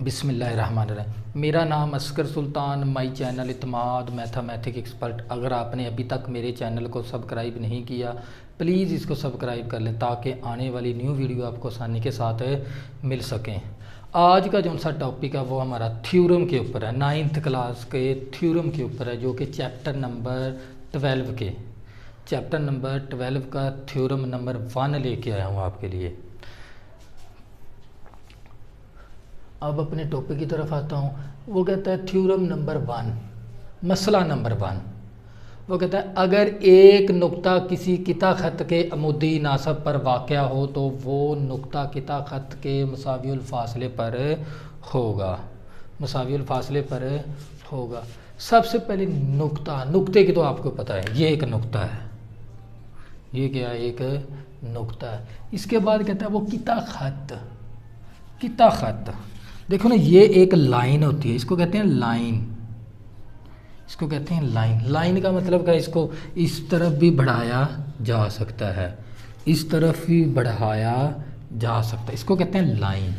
बिस्मिल्लाहिर्रहमानिर्रहीम। मेरा नाम असगर सुल्तान, माई चैनल इत्माद मैथमेटिक एक्सपर्ट। अगर आपने अभी तक मेरे चैनल को सब्सक्राइब नहीं किया, प्लीज़ इसको सब्सक्राइब कर लें ताकि आने वाली न्यू वीडियो आपको आसानी के साथ मिल सकें। आज का जो सा टॉपिक है वो हमारा थ्योरम के ऊपर है, 9th क्लास के थ्योरम के ऊपर है, जो कि चैप्टर नंबर 12 का थ्योरम नंबर 1 लेके आया हूँ आपके लिए। अब अपने टॉपिक की तरफ आता हूँ। वो कहता है थ्योरम नंबर 1, मसला नंबर 1। वो कहता है अगर एक नुक्ता किसी किता ख़त के अमुदी नासब पर वाक़या हो तो वो नुक्ता किता ख़त के मुसावियुल फासले पर होगा। मुसावियुल फासले पर होगा। सबसे पहले नुक्ते की तो आपको पता है, ये एक नुक्ता है, ये क्या है, एक नुक्ता है। इसके बाद कहता है वो किता ख़त। देखो ना, ये एक लाइन होती है, इसको कहते हैं लाइन, इसको कहते हैं लाइन। लाइन का मतलब क्या, इसको इस तरफ भी बढ़ाया जा सकता है, इस तरफ भी बढ़ाया जा सकता है, इसको कहते हैं लाइन,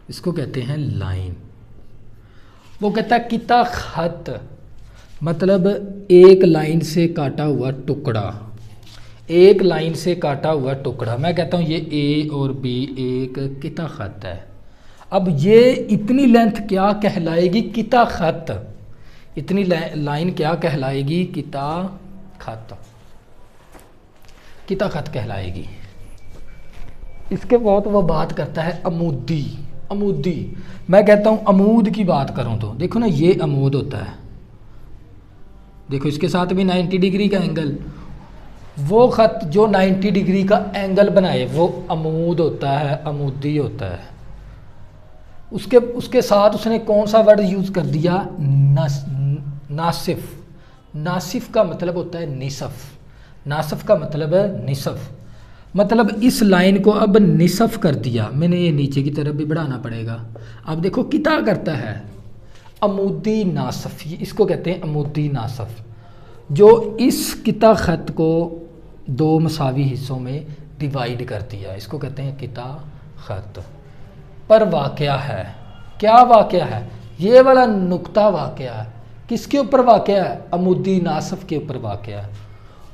इसको कहते हैं लाइन। वो कहता है किता ख़त मतलब एक लाइन से काटा हुआ टुकड़ा, एक लाइन से काटा हुआ टुकड़ा। मैं कहता हूँ ये ए और बी एक किता ख़त है। अब ये इतनी लेंथ क्या कहलाएगी, किता ख़त। इतनी लाइन क्या कहलाएगी, किता ख़त, किता ख़त कहलाएगी। इसके बाद वो बात करता है अमूदी। अमूदी, मैं कहता हूँ अमूद की बात करूँ तो देखो ना, ये अमूद होता है, देखो इसके साथ भी 90 डिग्री का एंगल। वो ख़त जो 90 डिग्री का एंगल बनाए वो अमूद होता है, अमूदी होता है। उसके साथ उसने कौन सा वर्ड यूज़ कर दिया, नासिफ। नासिफ का मतलब होता है निसफ, नासिफ का मतलब है निसफ। मतलब इस लाइन को अब निसफ कर दिया मैंने, ये नीचे की तरफ भी बढ़ाना पड़ेगा। अब देखो किता करता है अमूदी नासफ, इसको कहते हैं अमूदी नासफ, जो इस किता ख़त को दो मसावी हिस्सों में डिवाइड कर दिया, इसको कहते हैं किता ख़त। पर वाक़या है, क्या वाक़या है, ये वाला नुक्ता वाक़या है। किसके ऊपर वाक़या है, अमूदी नासफ के ऊपर वाक़या है।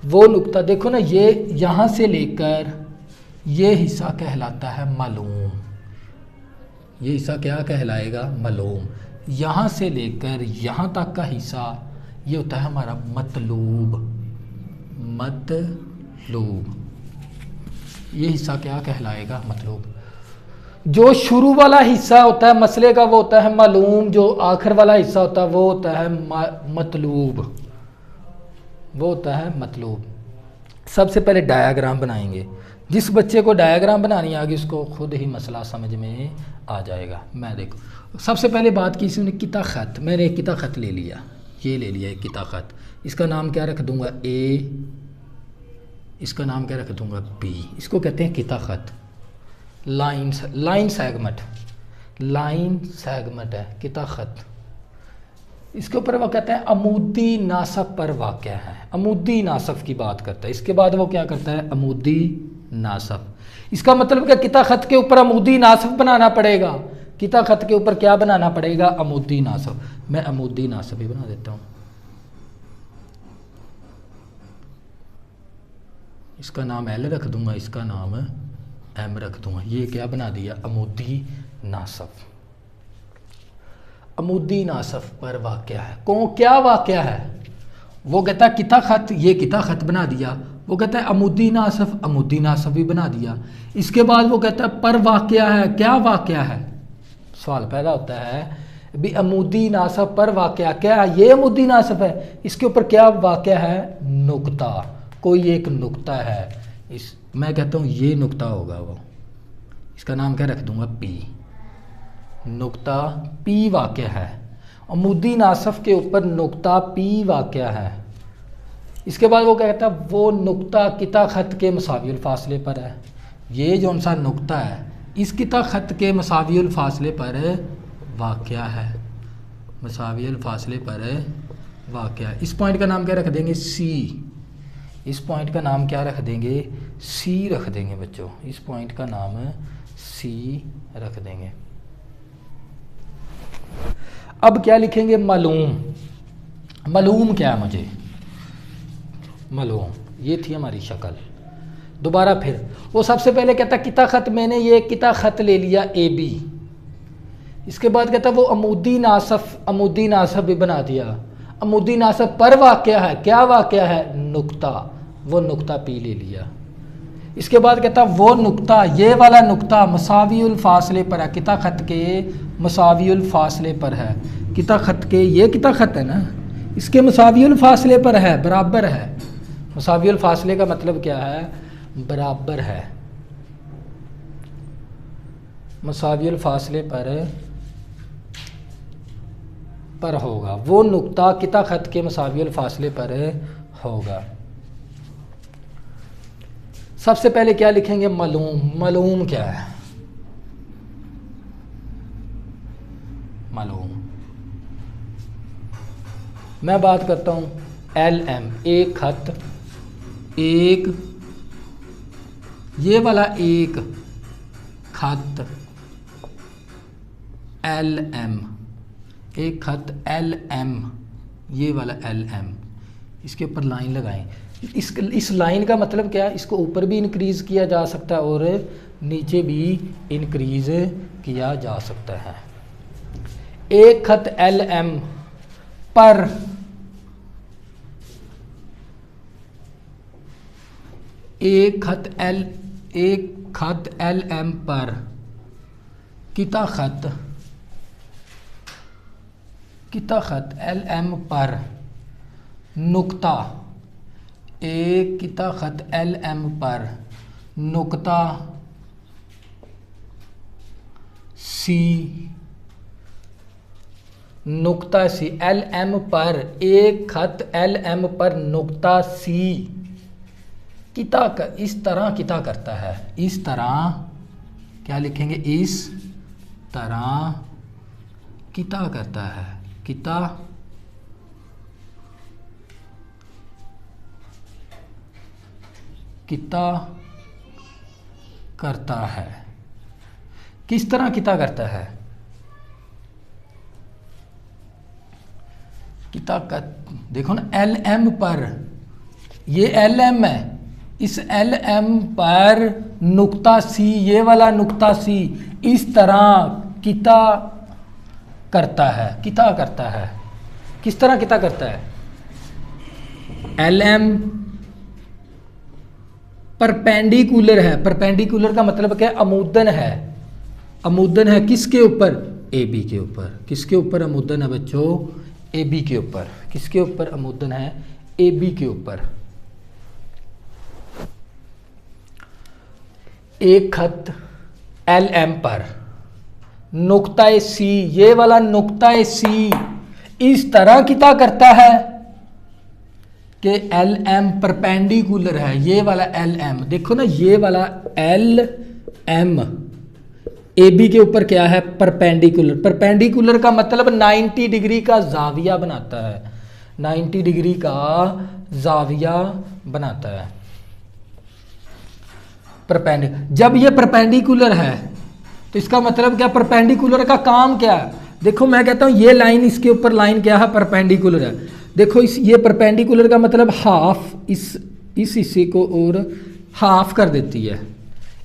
वो नुक्ता देखो ना, ये यहाँ से लेकर ये हिस्सा कहलाता है मालूम, ये हिस्सा क्या कहलाएगा, मालूम। यहाँ से लेकर यहाँ तक का हिस्सा ये होता है हमारा मतलूब, मतलूब। ये हिस्सा क्या कहलाएगा, मतलूब। जो शुरू वाला हिस्सा होता है मसले का वो होता है मालूम, जो आखिर वाला हिस्सा होता है वो होता है मतलूब, वो होता है मतलूब। सबसे पहले डायाग्राम बनाएंगे। जिस बच्चे को डायाग्राम बनानी आगे उसको खुद ही मसला समझ में आ जाएगा। मैं देखो सबसे पहले बात की इसने किता ख़त, मैंने एक किता ख़त ले लिया, ये ले लिया एक किता ख़त। इसका नाम क्या रख दूंगा, ए, इसका नाम क्या रख दूंगा, बी। इसको कहते हैं किता ख़त। लाइन सेगमेंट, लाइन सेगमेंट है किता ख़त। इसके ऊपर वो कहता है अमूदी नासब पर वाक़या है, अमूदी नासब की बात करता है। इसके बाद वो क्या करता है, अमूदी नासब। इसका मतलब क्या, किता ख़त के ऊपर अमूदी नासब बनाना पड़ेगा, किता ख़त के ऊपर क्या बनाना पड़ेगा, अमूदी नासब। मैं अमूदी नासब ही बना देता हूँ, इसका नाम एल रख दूंगा, इसका नाम एम रख दूंगा। ये क्या बना दिया, अमूदी नासब। अमूदी नासब पर वाक़या है, क्या वाक़या है। वो कहता है किता ख़त, ये किता ख़त बना दिया। वो कहता है अमूदी नासब भी बना दिया। इसके बाद वो कहता है पर वाक़या है, क्या वाक़या है। सवाल पैदा होता है भी अमूदी नासब पर वाक़या क्या है, ये अमूदी नासब है, इसके ऊपर क्या वाक़या है, नुक्ता, कोई एक नुक्ता है। इस मैं कहता हूँ ये नुक्ता होगा वो, इसका नाम क्या रख दूंगा, पी। नुक्ता पी वाक़या है, अमूदी नासफ के ऊपर नुक्ता पी वाक़या है। इसके बाद वो कहता है वो नुक्ता किता ख़त के मुसावियुल फासले पर है। ये जो सा नुक्ता है इस किता ख़त के मुसावियुल फासले पर वाक़या है, मुसावियुल फासले पर वाक़या है। इस पॉइंट का नाम क्या रख देंगे, सी। इस पॉइंट का नाम क्या रख देंगे, सी रख देंगे बच्चों। इस पॉइंट का नाम सी रख देंगे। अब क्या लिखेंगे, मालूम। मालूम क्या है मुझे, मालूम, ये थी हमारी शक्ल। दोबारा फिर वो सबसे पहले कहता किता खत, मैंने ये किता खत ले लिया ए बी। इसके बाद कहता वो अमूदी नासब भी बना दिया। अमूदी नासब पर वाक़या है, क्या वाक़या है, नुक्ता, वो नुक्ता पी ले लिया। इसके बाद कहता वो नुक्ता, ये वाला नुक्ता मसावियुल फासले पर है, किता खत के मसावियुल फासले पर है। किता खत के, ये किता खत है ना, इसके मसावियुल फासले पर है, बराबर है। मसावियुल फासले का मतलब क्या है, बराबर है। मसावियुल फासले पर होगा, वो नुक्ता किता खत के मसावियुल फासले पर होगा। सबसे पहले क्या लिखेंगे, मालूम। मालूम क्या है, मालूम। मैं बात करता हूँ LM, एक खत, एक, ये वाला एक खत LM, एक खत LM, ये वाला LM, इसके ऊपर लाइन लगाएं। इस लाइन का मतलब क्या है, इसको ऊपर भी इंक्रीज़ किया जा सकता है और नीचे भी इंक्रीज़ किया जा सकता है। एक खत LM पर एक खत LM पर किता खत LM पर नुक्ता, एक किता खत LM पर नुक्ता C, नुक्ता C, LM पर एक खत LM पर नुक्ता C किता इस तरह किता करता है, इस तरह क्या लिखेंगे, इस तरह किता करता है, किता करता है। किस तरह किता करता है, किता का देखो ना, LM पर, ये LM है, इस LM पर नुक्ता C, ये वाला नुक्ता C इस तरह किता करता है, किता करता है। किस तरह किता करता है, LM परपेंडिकुलर है। परपेंडिकुलर का मतलब क्या है, अमूदन है। अमूदन है किसके ऊपर, AB के ऊपर। किसके ऊपर अमूदन है बच्चों, AB के ऊपर। किसके ऊपर अमूदन है, AB के ऊपर। एक खत LM पर नुक्ता C, ये वाला नुक्ता C इस तरह किता करता है कि LM परपेंडिकुलर है, ये वाला LM देखो ना, ये वाला LM AB के ऊपर क्या है, परपेंडिकुलर। परपेंडिकुलर का मतलब 90 डिग्री का जाविया बनाता है, 90 डिग्री का जाविया बनाता है। जब ये परपेंडिकुलर है तो इसका मतलब क्या, परपेंडिकुलर का काम क्या है, देखो मैं कहता हूँ ये लाइन, इसके ऊपर लाइन क्या है, परपेंडिकुलर है। देखो ये परपेंडिकुलर का मतलब हाफ, इस हिस्से को और हाफ कर देती है,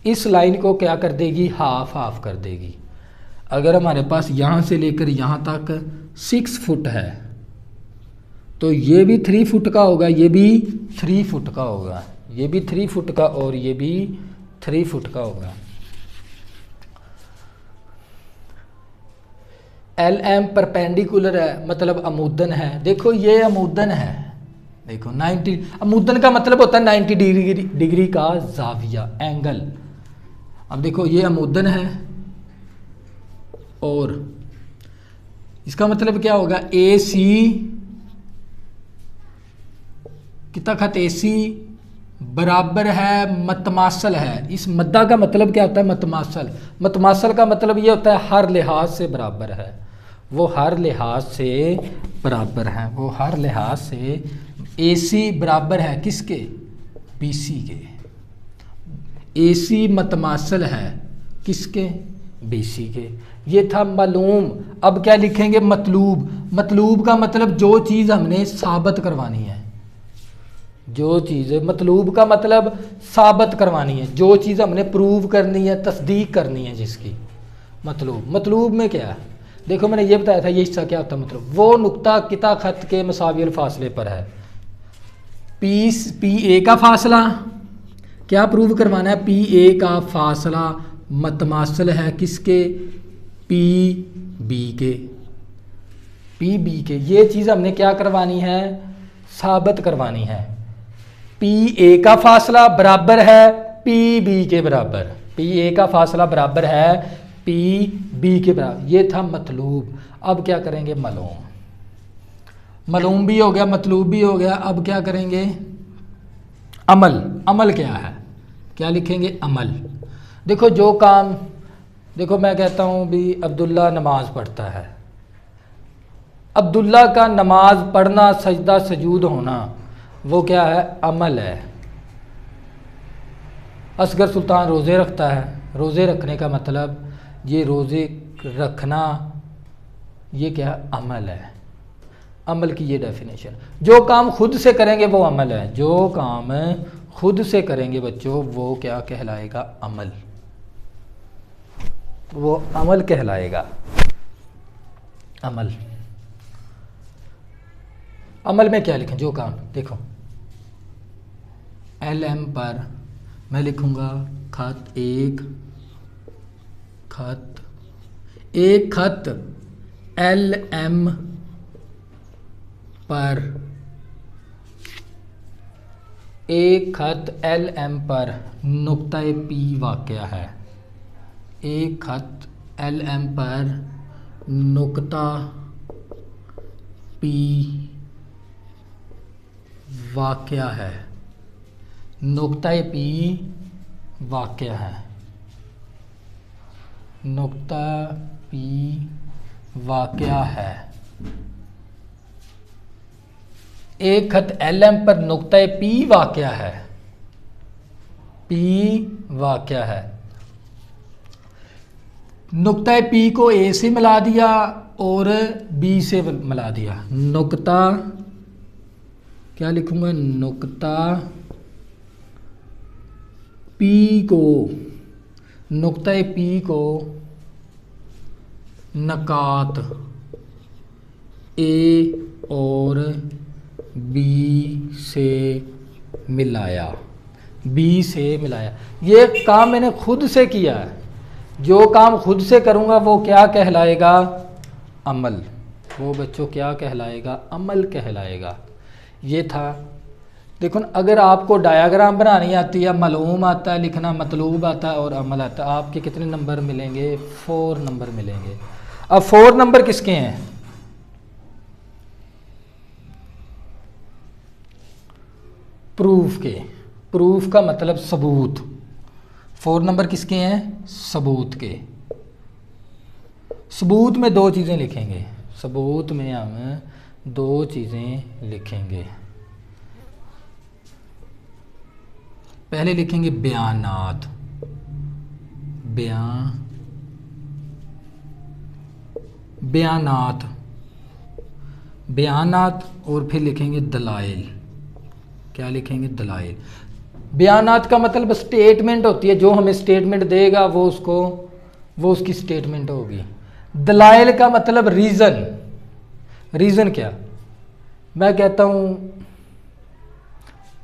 इस लाइन को क्या कर देगी, हाफ कर देगी। अगर हमारे पास यहाँ से लेकर यहाँ तक 6 फुट है तो ये भी 3 फुट का होगा, ये भी 3 फुट का होगा, ये भी 3 फुट का और ये भी 3 फुट का होगा। LM परपेंडिकुलर है मतलब अमूदन है। देखो ये अमूदन है, देखो 90, अमूदन का मतलब होता है 90 डिग्री का जाविया, एंगल। अब देखो ये अमूदन है और इसका मतलब क्या होगा, AC कितना खत AC बराबर है मतमासल है। इस मद्दा का मतलब क्या होता है, मतमासल। मतमासल का मतलब ये होता है हर लिहाज से बराबर है, वो हर लिहाज से बराबर है, वो हर लिहाज से AC बराबर है किसके, BC के। AC मतमासल है किसके, BC के। ये था मालूम। अब क्या लिखेंगे? मतलूब। मतलूब का मतलब जो चीज़ हमने साबित करवानी है, जो चीज़, मतलूब का मतलब साबित करवानी है, जो चीज़ हमने प्रूव करनी है, तस्दीक करनी है जिसकी। मतलूब, मतलूब में क्या है? देखो मैंने ये बताया था ये हिस्सा क्या होता है। मतलब वो नुक्ता किता खत के मसाविल फासले पर है। पी ए का फासला क्या प्रूव करवाना है? पी ए का फासला मतमासल है किसके? पी बी के। पी बी के। ये चीज़ हमने क्या करवानी है? साबित करवानी है। पी ए का फासला बराबर है पी बी के बराबर। पी ए का फासला बराबर है पी बी के बराबर। ये था मतलूब। अब क्या करेंगे? मालूम। मालूम भी हो गया, मतलूब भी हो गया। अब क्या करेंगे? अमल। अमल क्या है? क्या लिखेंगे? अमल। देखो जो काम, देखो मैं कहता हूँ भी अब्दुल्ला नमाज पढ़ता है। अब्दुल्ला का नमाज पढ़ना, सजदा सजूद होना, वो क्या है? अमल है। असगर सुल्तान रोज़े रखता है। रोज़े रखने का मतलब ये रोज़े रखना, ये क्या? अमल है। अमल की ये डेफिनेशन। जो काम खुद से करेंगे वो अमल है। जो काम खुद से करेंगे बच्चों वो क्या कहलाएगा? अमल। वो अमल कहलाएगा। अमल। अमल में क्या लिखें? जो काम, देखो LM पर मैं लिखूंगा खत, एक खत LM पर, एक खत LM पर नुक्ता P वाक़या है। एक खत LM पर नुक्ता P वाक़या है। नुक्ता P वाक़या है। नुक्ता P वाक़या है। एक खत LM पर नुक्ता P वाक़या है। P वाक़या है। नुक्ता P को A से मिला दिया और B से मिला दिया। नुक्ता, क्या लिखूंगा? नुक्ता P को, नुक्ता P को नकात A और B से मिलाया। B से मिलाया। ये काम मैंने खुद से किया है। जो काम खुद से करूँगा वो क्या कहलाएगा? अमल। वो बच्चों क्या कहलाएगा? अमल कहलाएगा। ये था। देखो अगर आपको डायग्राम बनानी आती है, मालूम आता है लिखना, मतलूब आता है और अमल आता है, आपके कितने नंबर मिलेंगे? 4 नंबर मिलेंगे। अब 4 नंबर किसके हैं? प्रूफ के। प्रूफ का मतलब सबूत। 4 नंबर किसके हैं? सबूत के। सबूत में 2 चीज़ें लिखेंगे। सबूत में हम 2 चीज़ें लिखेंगे। पहले लिखेंगे बयानात। बयानात, बयानात। और फिर लिखेंगे दलाइल। क्या लिखेंगे? दलाइल। बयानात का मतलब स्टेटमेंट होती है। जो हमें स्टेटमेंट देगा वो उसकी स्टेटमेंट होगी। दलाइल का मतलब रीज़न। रीज़न क्या? मैं कहता हूँ,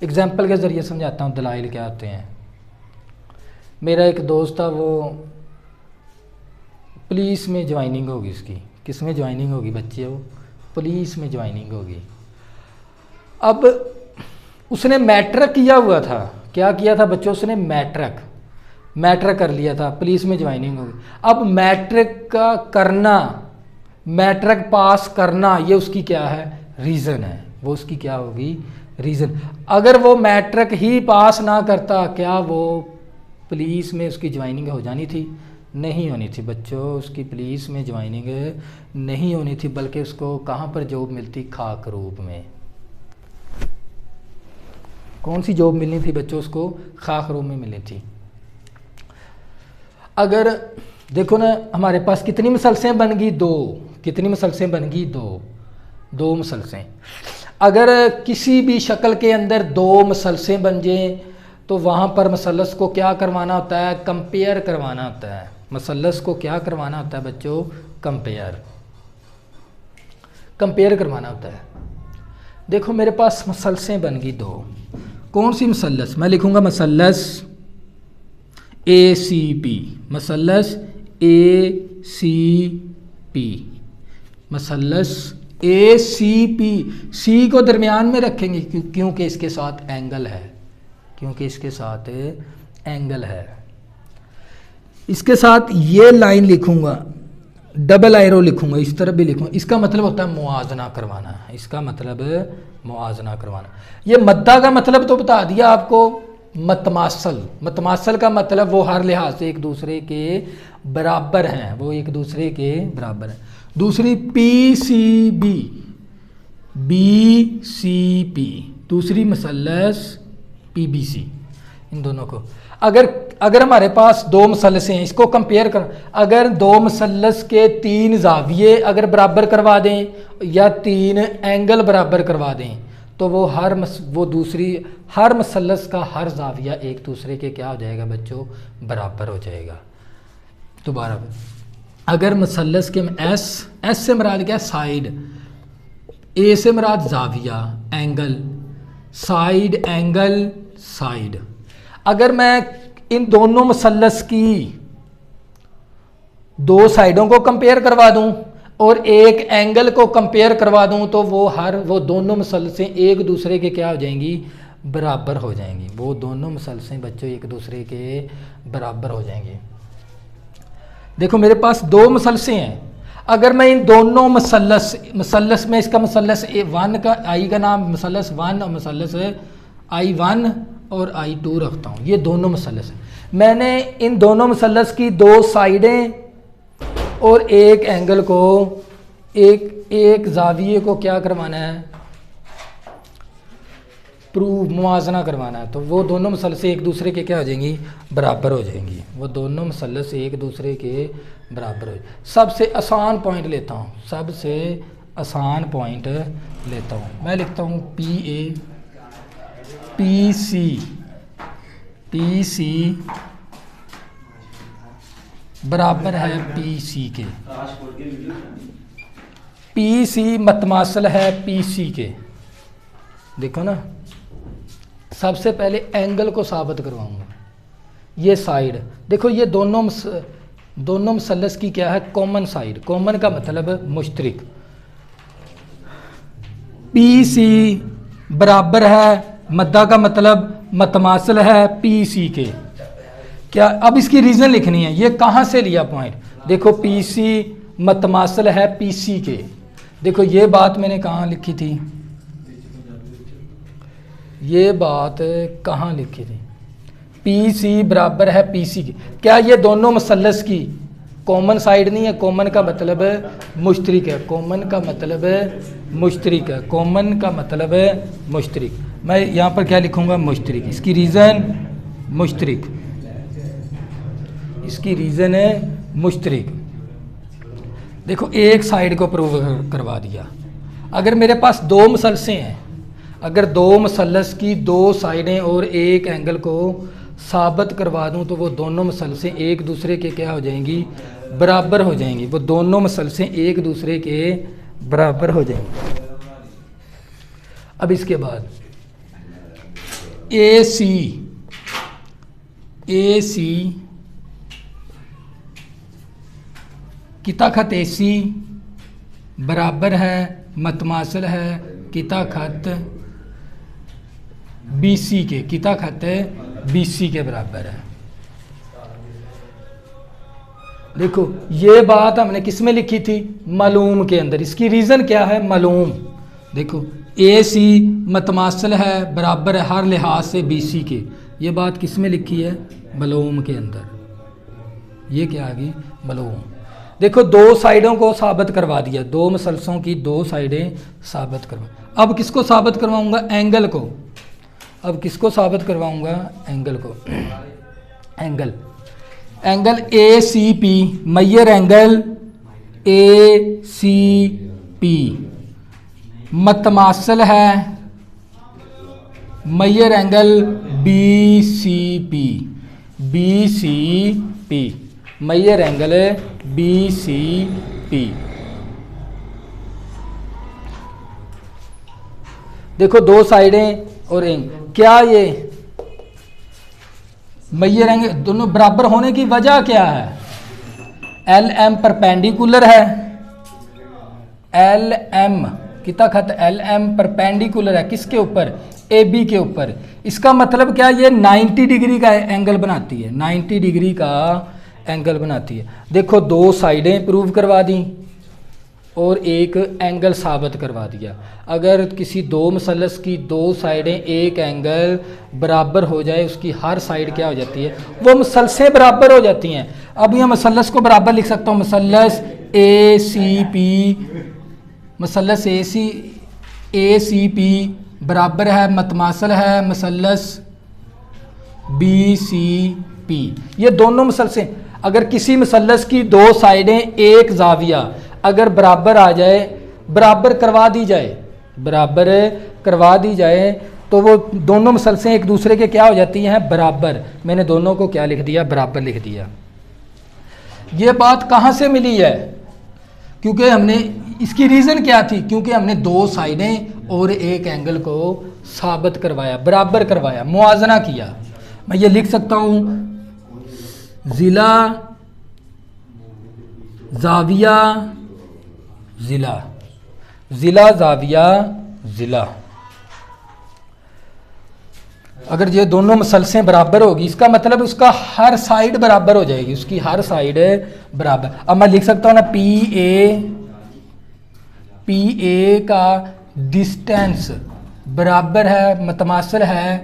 एग्जाम्पल के ज़रिए समझाता हूँ दलाइल क्या होते हैं। मेरा एक दोस्त था, वो पुलिस में ज्वाइनिंग होगी उसकी। किस में ज्वाइनिंग होगी बच्चे? वो पुलिस में ज्वाइनिंग होगी। अब उसने मैट्रिक किया हुआ था। क्या किया था बच्चों? उसने मैट्रिक कर लिया था, पुलिस में ज्वाइनिंग होगी। अब मैट्रिक का करना, मैट्रिक पास करना, ये उसकी क्या है? रीज़न है। वो उसकी क्या होगी? रीज़न। अगर वो मैट्रिक ही पास ना करता, क्या वो पुलिस में उसकी ज्वाइनिंग हो जानी थी? नहीं होनी थी बच्चों। उसकी पुलिस में ज्वाइनिंग नहीं होनी थी, बल्कि उसको कहाँ पर जॉब मिलती? खाक रूप में। कौन सी जॉब मिलनी थी बच्चों उसको? खाक रूप में मिली थी। अगर देखो ना हमारे पास कितनी मुसलसें बन गई, दो। कितनी मुसलसें बन गई, दो। दो मुसलसें। अगर किसी भी शक्ल के अंदर दो मुसलसें बन जाएं तो वहाँ पर मुसल्लस को क्या करवाना होता है, कंपेयर करवाना होता है। मुसल्लस को क्या करवाना होता है बच्चों, कंपेयर करवाना होता है। देखो मेरे पास मुसल्सें बन गई दो। कौन सी मुसल्लस, मैं लिखूंगा मुसल्लस ए सी पी, मुसल्लस ए सी पी, मुसल्लस ए सी पी। सी को दरमियान में रखेंगे क्योंकि इसके साथ एंगल है, क्योंकि इसके साथ एंगल है। इसके साथ ये लाइन लिखूंगा, डबल एरो लिखूंगा, इस तरफ भी लिखूंगा। इसका मतलब होता है मुआजना करवाना, इसका मतलब मुआजना करवाना। ये मद्दा का मतलब तो बता दिया आपको, मतमासल। मतमासल का मतलब वो हर लिहाज से एक दूसरे के बराबर हैं, वो एक दूसरे के बराबर हैं। दूसरी P C B, B C P, दूसरी मुसल्लस पी बी सी। इन दोनों को अगर हमारे पास दो मुसल्लस हैं, इसको कंपेयर कर, अगर दो मुसल्लस के तीन जाविये अगर बराबर करवा दें या तीन एंगल बराबर करवा दें तो वो दूसरी हर मुसल्लस का हर जाविया एक दूसरे के क्या हो जाएगा बच्चों, बराबर हो जाएगा। दोबारा अगर मुसल्लस के एस से मुराद क्या, साइड, ए से मुराद जाविया एंगल, साइड एंगल साइड। अगर मैं इन दोनों मुसल्लस की दो साइडों को कंपेयर करवा दूं और एक एंगल को कंपेयर करवा दूं तो वो दोनों मुसल्लसें एक दूसरे के क्या हो जाएंगी, बराबर हो जाएंगी। वो दोनों मुसल्लसें बच्चों एक दूसरे के बराबर हो जाएंगी। देखो मेरे पास दो मुसल्लसें हैं, अगर मैं इन दोनों मुसल्लस में इसका मुसल्लस वन का आई का नाम मुसल्लस वन और मुसल्लस आई वन और आई टू रखता हूँ, ये दोनों मुसल्लस हैं। मैंने इन दोनों मुसल्लस की दो साइडें और एक एंगल को एक जाविये को क्या करवाना है, प्रूव मुआजना करवाना है। तो वो दोनों मुसल्लस एक दूसरे के क्या हो जाएंगी, बराबर हो जाएंगी। वो दोनों मुसल्लस एक दूसरे के बराबर हो जाएंगे। सबसे आसान पॉइंट लेता हूँ, सबसे आसान पॉइंट लेता हूँ, मैं लिखता हूँ पी ए पी सी बराबर है पी सी के। पी सी मतमासल है पी सी के। देखो ना, सबसे पहले एंगल को साबित करवाऊंगा। ये साइड देखो, ये दोनों मुसल्लस की क्या है, कॉमन साइड। कॉमन का मतलब मुश्तरिक। पी सी बराबर है, मद्दा का मतलब मतमासल है पी सी के। क्या अब इसकी रीज़न लिखनी है, ये कहाँ से लिया पॉइंट। देखो पी सी मतमासल है पी सी के। देखो ये बात मैंने कहाँ लिखी थी, ये बात कहाँ लिखी थी, पी सी बराबर है पी सी की। क्या ये दोनों मुसल्लस की कॉमन साइड नहीं है? कॉमन का मतलब मुश्तरिक है, कॉमन का मतलब मुश्तरिक है, कॉमन का मतलब मुश्तरिक। मैं यहाँ पर क्या लिखूँगा, मुश्तरिक। इसकी रीज़न मुश्तरिक, इसकी रीज़न है मुश्तरिक। देखो एक साइड को प्रूव करवा दिया। अगर मेरे पास दो मुसल्लसें हैं, अगर दो मुसल्लस की दो साइडें और एक एंगल को साबित करवा दूं तो वो दोनों मुसल्लसें एक दूसरे के क्या हो जाएंगी, बराबर हो जाएंगी। वो दोनों मुसल्लसें एक दूसरे के बराबर हो जाएंगी। अब इसके बाद ए सी किता खत ए सी बराबर है, मतमासल है किता खत बी सी के। किता खत बी सी के बराबर है। देखो ये बात हमने किस में लिखी थी, मालूम के अंदर। इसकी रीज़न क्या है, मालूम। देखो ए सी मतमासल है, बराबर है हर लिहाज से बी सी के। ये बात किस में लिखी है, मालूम के अंदर। ये क्या आ गई, मालूम। देखो दो साइडों को साबित करवा दिया, दो मुसल्लसों की दो साइडें साबित करवा। अब किसको साबित करवाऊंगा, एंगल को। अब किसको साबित करवाऊंगा, एंगल को। एंगल ए सी पी, मैयर एंगल ए सी पी मतमासल है मैयर angle B C P, B C P, मैयर एंगल बी सी पी। देखो दो साइडें और एंग, क्या ये मैयर एंगल दोनों बराबर होने की वजह क्या है? एल एम परपेंडिकुलर है, एल एम कितना खत एल एम परपेंडिकुलर है किसके ऊपर? ए बी के ऊपर। इसका मतलब क्या, ये 90 डिग्री का एंगल बनाती है, 90 डिग्री का एंगल बनाती है। देखो दो साइडें प्रूव करवा दी और एक एंगल साबित करवा दिया। अगर किसी दो मसलस की दो साइडें एक एंगल बराबर हो जाए, उसकी हर साइड क्या हो जाती है? वो मसलसें बराबर हो जाती हैं। अब यह मसलस को बराबर लिख सकता हूँ, मसलस ए सी पी, मसलस ए सी पी बराबर है मतमासल है मसलस बी सी पी। ये दोनों मसलसें, अगर किसी मसलस की दो साइडें एक जाविया अगर बराबर आ जाए, बराबर करवा दी जाए, बराबर करवा दी जाए, तो वो दोनों मसलसें एक दूसरे के क्या हो जाती हैं? बराबर। मैंने दोनों को क्या लिख दिया? बराबर लिख दिया। ये बात कहाँ से मिली है? क्योंकि हमने, इसकी रीज़न क्या थी? क्योंकि हमने दो साइडें और एक एंगल को साबित करवाया, बराबर करवाया, मुआजना किया। मैं ये लिख सकता हूँ, ज़िला जाविया ज़िला, ज़िला जाविया ज़िला। अगर ये दोनों मसलसें बराबर होगी, इसका मतलब उसका हर साइड बराबर हो जाएगी, उसकी हर साइड बराबर। अब मैं लिख सकता हूँ ना, पी ए का डिस्टेंस बराबर है मतमासल है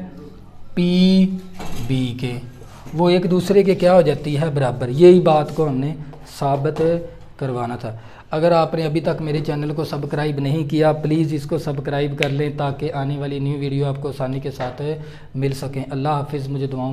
पी बी के, वो एक दूसरे के क्या हो जाती है? बराबर। यही बात को हमने साबित करवाना था। अगर आपने अभी तक मेरे चैनल को सब्सक्राइब नहीं किया, प्लीज़ इसको सब्सक्राइब कर लें ताकि आने वाली न्यू वीडियो आपको आसानी के साथ मिल सकें। अल्लाह हाफिज़। मुझे दुआओं